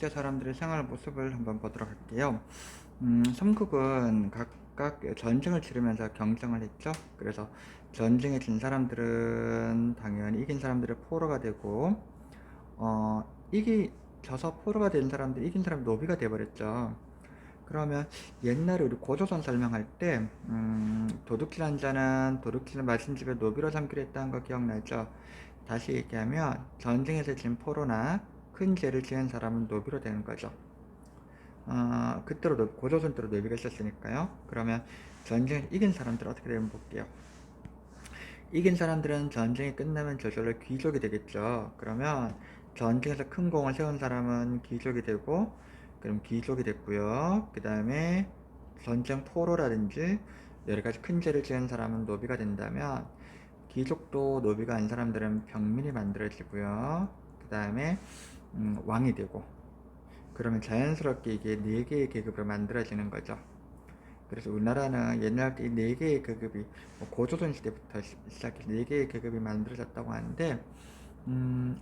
진짜 사람들의 생활 모습을 한번 보도록 할게요. 삼국은 각각 전쟁을 치르면서 경쟁을 했죠. 그래서 전쟁에 진 사람들은 당연히 이긴 사람들의 포로가 되고, 어, 이기 져서 포로가 된 사람들, 이긴 사람 노비가 돼버렸죠. 그러면 옛날에 우리 고조선 설명할 때, 도둑질한 자는 도둑질을 마신 집에 노비로 삼기로 했다는 거 기억나죠? 다시 얘기하면 전쟁에서 진 포로나 큰 죄를 지은 사람은 노비로 되는 거죠. 그때로 고조선 때로 노비가 있었으니까요. 그러면 전쟁을 이긴 사람들 어떻게 되면 볼게요. 이긴 사람들은 전쟁이 끝나면 저절로 귀족이 되겠죠. 그러면 전쟁에서 큰 공을 세운 사람은 귀족이 되고, 그럼 귀족이 됐고요. 그 다음에 전쟁 포로라든지 여러 가지 큰 죄를 지은 사람은 노비가 된다면, 귀족도 노비가 아닌 사람들은 병민이 만들어지고요. 그 다음에 왕이 되고, 그러면 자연스럽게 이게 네 개의 계급으로 만들어지는 거죠. 그래서 우리나라는 옛날부터 이 네 개의 계급이 고조선 시대부터 시작해서 네 개의 계급이 만들어졌다고 하는데,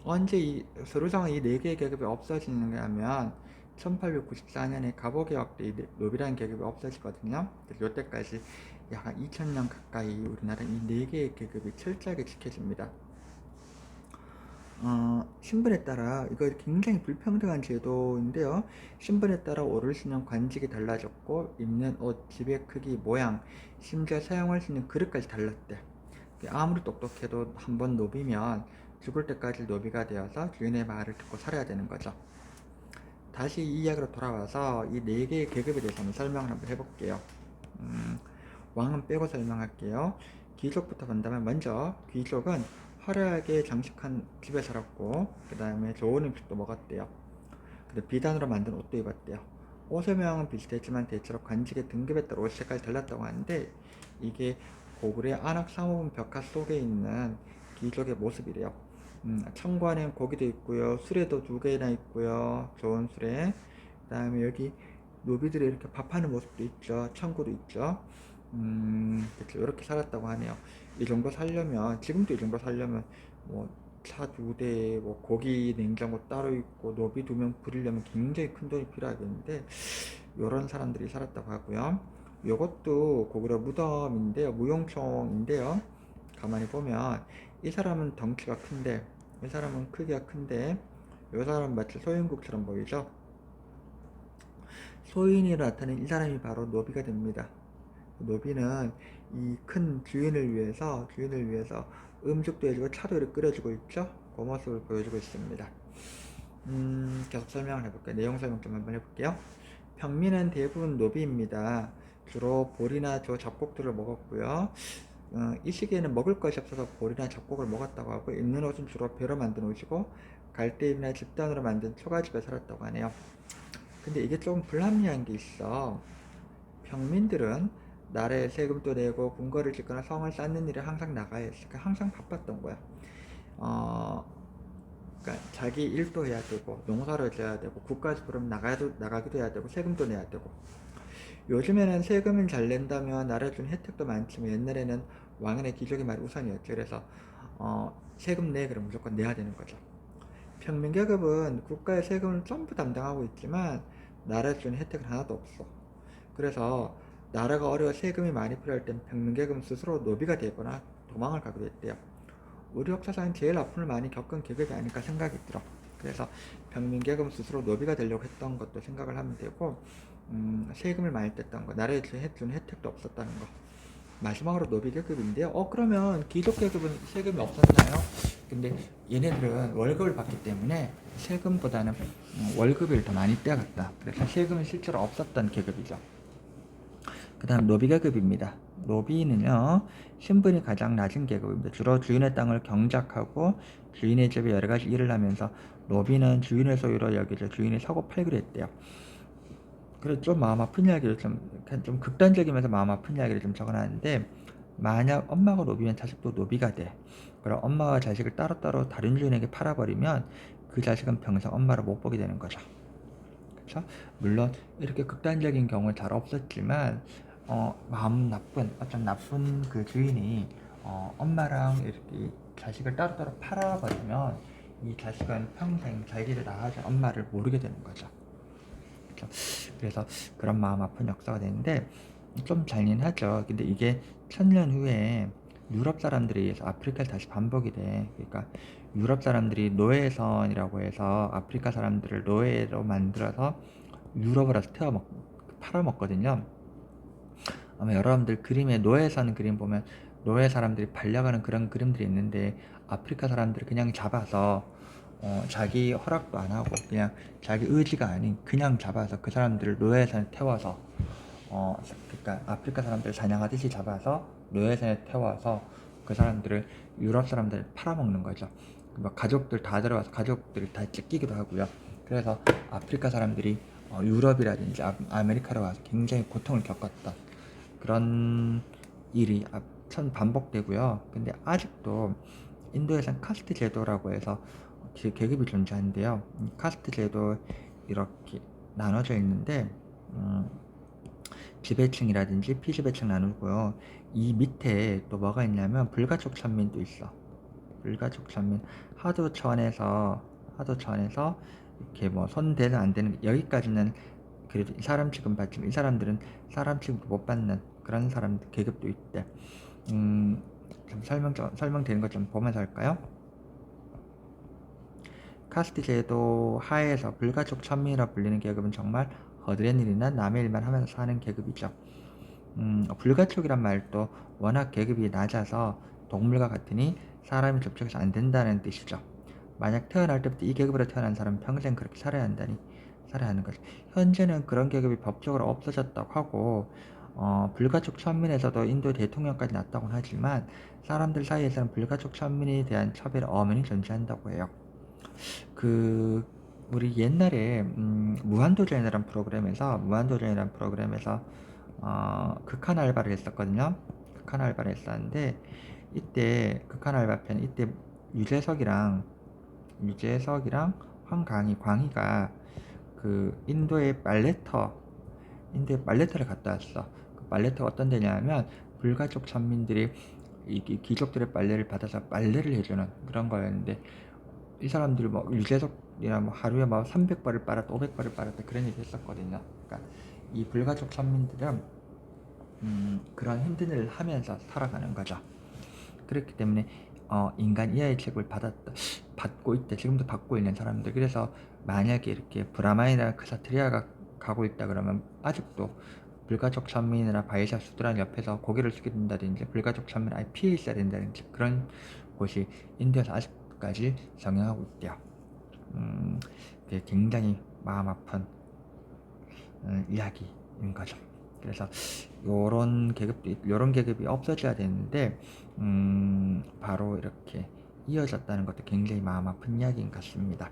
언제 서류상은 이 네 개의 계급이 없어지는가 하면 1894년에 갑오개혁 때 이 노비라는 계급이 없어지거든요. 그래서 이때까지 약 한 2000년 가까이 우리나라는 이 네 개의 계급이 철저하게 지켜집니다. 신분에 따라 이거 굉장히 불평등한 제도인데요. 신분에 따라 오를 수 있는 관직이 달라졌고, 입는 옷, 집의 크기, 모양, 심지어 사용할 수 있는 그릇까지 달랐대. 아무리 똑똑해도 한번 노비면 죽을 때까지 노비가 되어서 주인의 말을 듣고 살아야 되는 거죠. 다시 이 이야기로 돌아와서 이 네 개의 계급에 대해서 한번 설명을 한번 해볼게요. 왕은 빼고 설명할게요. 귀족부터 본다면, 먼저 귀족은 화려하게 장식한 집에 살았고, 그 다음에 좋은 음식도 먹었대요. 근데 비단으로 만든 옷도 입었대요. 옷의 모양은 비슷했지만 대체로 관직의 등급에 따라 옷 색깔이 달랐다고 하는데, 이게 고구려의 안악상호분 벽화 속에 있는 귀족의 모습이래요. 창고 안에 고기도 있고요, 수레도 2개나 있고요, 좋은 수레. 그 다음에 여기 노비들이 이렇게 밥하는 모습도 있죠. 창고도 있죠. 그렇죠. 이렇게 살았다고 하네요. 이 정도 살려면, 지금도 이 정도 살려면 뭐 차 2대, 뭐 고기 냉장고 따로 있고, 노비 2명 부리려면 굉장히 큰 돈이 필요하겠는데, 요런 사람들이 살았다고 하고요. 요것도 고구려 무덤인데요, 무용총인데요. 가만히 보면 이 사람은 덩치가 큰데, 이 사람은 크기가 큰데, 이 사람은 마치 소인국처럼 보이죠. 소인이 나타낸 이 사람이 바로 노비가 됩니다. 노비는 이 큰 주인을 위해서 음식도 해주고 차도 이렇게 끓여주고 있죠. 그 모습을 보여주고 있습니다. 계속 설명을 해볼게요. 내용 설명 좀 한번 해볼게요. 평민은 대부분 노비입니다. 주로 보리나 조 잡곡들을 먹었고요. 이 시기에는 먹을 것이 없어서 보리나 잡곡을 먹었다고 하고, 입는 옷은 주로 벼로 만든 옷이고, 갈대잎이나 집단으로 만든 초가집에 살았다고 하네요. 근데 이게 조금 불합리한 게 있어. 평민들은 나라에 세금도 내고 궁궐을 짓거나 성을 쌓는 일에 항상 나가야 했으니까 항상 바빴던 거야. 어, 그러니까 자기 일도 해야 되고, 농사를 져야 되고, 국가에서 그럼 나가기도 해야 되고, 세금도 내야 되고. 요즘에는 세금을 잘 낸다면 나라에 준 혜택도 많지만, 옛날에는 왕이나 귀족의 말이 우선이었죠. 그래서 세금 내, 그럼 무조건 내야 되는 거죠. 평민계급은 국가의 세금을 전부 담당하고 있지만 나라에 준 혜택은 하나도 없어. 그래서 나라가 어려워 세금이 많이 필요할 땐 평민계급은 스스로 노비가 되거나 도망을 가기도 했대요. 우리 역사상 제일 아픔을 많이 겪은 계급이 아닐까 생각이 들어. 그래서 평민계급은 스스로 노비가 되려고 했던 것도 생각을 하면 되고, 세금을 많이 뗐던 거, 나라에 준 혜택도 없었다는 거. 마지막으로 노비 계급인데요. 그러면 귀족 계급은 세금이 없었나요? 근데 얘네들은 월급을 받기 때문에 세금보다는 월급을 더 많이 떼어갔다. 그래서 세금이 실제로 없었던 계급이죠. 그 다음 노비 계급입니다. 노비는요, 신분이 가장 낮은 계급입니다. 주로 주인의 땅을 경작하고 주인의 집에 여러 가지 일을 하면서, 노비는 주인의 소유로 여기죠. 주인이 사고 팔기로 했대요. 그래서 좀 마음 아픈 이야기를 좀 극단적이면서 마음 아픈 이야기를 좀 적어놨는데, 만약 엄마가 노비면 자식도 노비가 돼. 그럼 엄마와 자식을 따로따로 다른 주인에게 팔아버리면 그 자식은 평생 엄마를 못 보게 되는 거죠. 그렇죠? 물론 이렇게 극단적인 경우는 잘 없었지만, 마음 나쁜 어떤 나쁜 그 주인이 엄마랑 이렇게 자식을 따로따로 팔아버리면 이 자식은 평생 자기를 낳아준 엄마를 모르게 되는 거죠. 그래서 그런 마음 아픈 역사가 되는데 좀 잔인하죠. 근데 이게 1000년 후에 유럽 사람들에 의해서 아프리카를 다시 반복이 돼. 그러니까 유럽 사람들이 노예선이라고 해서 아프리카 사람들을 노예로 만들어서 유럽으로 팔아먹거든요. 아마 여러분들 그림에 노예선 그림 보면 노예 사람들이 반려하는 그런 그림들이 있는데 아프리카 사람들을 그냥 잡아서 자기 허락도 안 하고 그냥 자기 의지가 아닌 그냥 잡아서 그 사람들을 노예선에 태워서 그러니까 아프리카 사람들을 사냥하듯이 잡아서 노예선에 태워서 그 사람들을 유럽 사람들을 팔아먹는 거죠. 막 가족들 다 들어가서 가족들을 다 찢기기도 하고요. 그래서 아프리카 사람들이 유럽이라든지 아메리카로 와서 굉장히 고통을 겪었던 그런 일이 천 반복되고요. 근데 아직도 인도에선 카스트 제도라고 해서 계급이 존재하는데요. 카스트 제도 이렇게 나눠져 있는데 지배층이라든지 피지배층 나누고요. 이 밑에 또 뭐가 있냐면 불가촉 천민도 있어. 불가촉 천민 하도 차원에서 이렇게 뭐 손 대는 안 되는 여기까지는 그래도 이 사람 취급 받지만 이 사람들은 사람 취급 못 받는 그런 사람 계급도 있대. 좀 설명되는 것 좀 보면서 할까요? 카스트 제도 하에서 불가촉 천민이라 불리는 계급은 정말 거드렛 일이나 남의 일만 하면서 사는 계급이죠. 불가촉이란 말도 워낙 계급이 낮아서 동물과 같으니 사람이 접촉해서 안 된다는 뜻이죠. 만약 태어날 때부터 이 계급으로 태어난 사람은 평생 그렇게 살아야 하는 거죠. 현재는 그런 계급이 법적으로 없어졌다고 하고 불가촉 천민에서도 인도 대통령까지 났다고 하지만 사람들 사이에서는 불가촉 천민에 대한 차별 엄연히 존재한다고 해요. 우리 옛날에 무한도전이라는 프로그램에서 극한 알바를 했었거든요. 극한 알바를 했었는데 이때 극한 알바편 이때 유재석이랑 광희가 그 인도에 빨래터를 갔다 왔어. 그 빨래터가 어떤 데냐면 불가촉 천민들이 이 귀족들의 빨래를 받아서 빨래를 해주는 그런 거였는데 이 사람들이 뭐 유재석이나 뭐 하루에 막 300발을 빨았다 500발을 빨았다 그런 얘기 했었거든요. 그러니까 이 불가촉 천민들은 그런 힘든 일을 하면서 살아가는 거죠. 그렇기 때문에 인간 이하의 책을 받고 있다. 지금도 받고 있는 사람들. 그래서 만약에 이렇게 브라마이나 크사트리아가 가고 있다 그러면 아직도 불가촉 천민이나 바이샤 수드란 옆에서 고개를 숙여 된다든지 불가촉 천민 아예 피해 있어야 된다든지 그런 곳이 인도에서 아직까지 성행하고 있대요. 그게 굉장히 마음 아픈 이야기인 거죠. 그래서 요런 계급이 없어져야 되는데 바로 이렇게 이어졌다는 것도 굉장히 마음 아픈 이야기인 것 같습니다.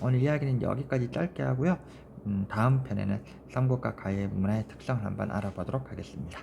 오늘 이야기는 여기까지 짧게 하고요. 다음 편에는 삼국과 가의 문화의 특성을 한번 알아보도록 하겠습니다.